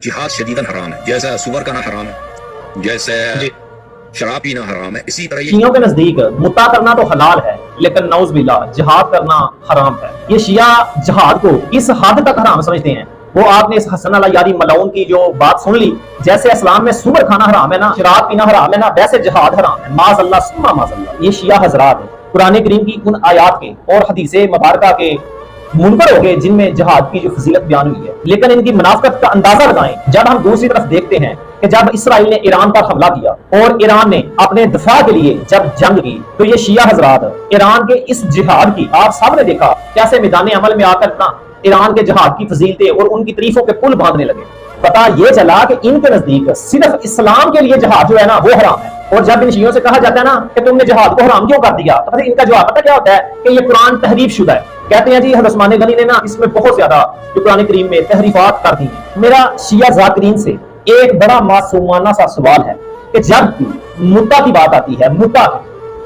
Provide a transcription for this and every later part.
جہاد شدیداً حرام ہے، جیسا سور کا نہ حرام ہے، جیسے شراب پینا حرام ہے، اسی طرح شیعوں کے نزدیک متع کرنا تو حلال ہے لیکن نعوذ باللہ جہاد کرنا حرام ہے۔ یہ شیعہ جہاد کو اس حد تک حرام سمجھتے ہیں۔ وہ آپ نے اس حسن اللہ یاری ملعون کی جو بات سن لی، جیسے اسلام میں سور کھانا حرام ہے نا، شراب پینا حرام ہے نا، ویسے جہاد حرام ہے، معاذ اللہ ثم معاذ اللہ۔ یہ شیعہ حضرات قرآن کریم کی ان آیات کے اور حدیث مبارکہ کے منکر ہو گئے جن میں جہاد کی جو فضیلت بیان ہوئی ہے، لیکن ان کی منافقت کا اندازہ لگائیں جب ہم دوسری طرف دیکھتے ہیں کہ جب اسرائیل نے ایران پر حملہ کیا اور ایران نے اپنے دفاع کے لیے جب جنگ کی، تو یہ شیعہ حضرات ایران کے اس جہاد کی آپ سب نے دیکھا کیسے میدان عمل میں آ کر ایران کے جہاد کی فضیلتیں اور ان کی تعریفوں کے پل باندھنے لگے۔ پتا یہ چلا کہ ان کے نزدیک صرف اسلام کے لیے جہاد جو ہے نا وہ حرام ہے، اور جب ان شیعوں سے کہا جاتا ہے نا کہ تم نے جہاد کو حرام کیوں کر دیا، تو ان کا جواب پتہ کیا ہوتا ہے کہ یہ قرآن تحریف شدہ ہے۔ کہتے ہیں جی حضرت عثمان غنی نے نا اس میں بہت زیادہ جو قرآن کریم میں تحریفات کر دی ہیں۔ میرا شیعہ ذاکرین سے ایک بڑا معصومانہ سا سوال ہے کہ جب متع کی بات آتی ہے، متع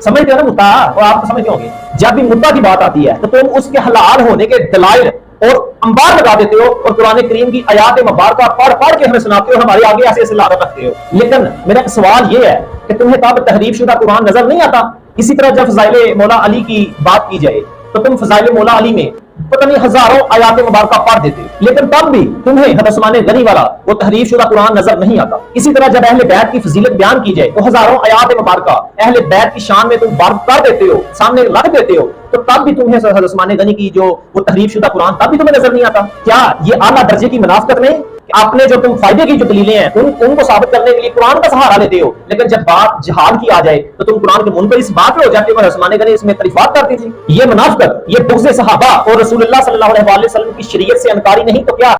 سمجھتے ہو نا متع، اور آپ تو سمجھتے ہوں گے، جب بھی متع کی بات آتی ہے تو تم اس کے حلال ہونے کے دلائل اور انبار لگا دیتے ہو اور قرآن کریم کی آیات مبارکہ پڑھ کے ہمیں سناتے ہو، ہمارے آگے ایسے ایسے لاغت رکھتے ہو۔ لیکن میرا سوال یہ ہے کہ تمہیں تب تحریف شدہ قرآن نظر نہیں آتا؟ اسی طرح جب فضائل مولا علی کی بات کی جائے تو تم فضائل مولا علی میں پتہ نہیں ہزاروں آیات مبارکہ پڑھ دیتے، لیکن تب بھی تمہیں حضرت عثمان غنی والا وہ تحریف شدہ قرآن نظر نہیں آتا۔ اسی طرح جب اہل بیت کی فضیلت بیان کی جائے تو ہزاروں آیات مبارکہ اہل بیت کی شان میں تم بارد کر دیتے ہو، سامنے رکھ دیتے ہو، تو تب بھی تمہیں حضرت عثمان غنی کی جو وہ تحریف شدہ قرآن تب بھی تمہیں نظر نہیں آتا۔ کیا یہ اعلیٰ درجے کی منافقت نہیں؟ اپنے جو تم فائدے کی جو دلیلیں ہیں ان کو ثابت کرنے کے لیے قرآن کا سہارا لیتے ہو، لیکن جب بات جہاد کی آ جائے تو تم قرآن کے منکر اس بات پہ ہو جاتے ہو کہ عثمان غنی اس میں تعریفات کرتی تھی۔ یہ منافقت، یہ بغض صحابہ اور رسول اللہ صلی اللہ علیہ وسلم کی شریعت سے انکاری نہیں تو کیا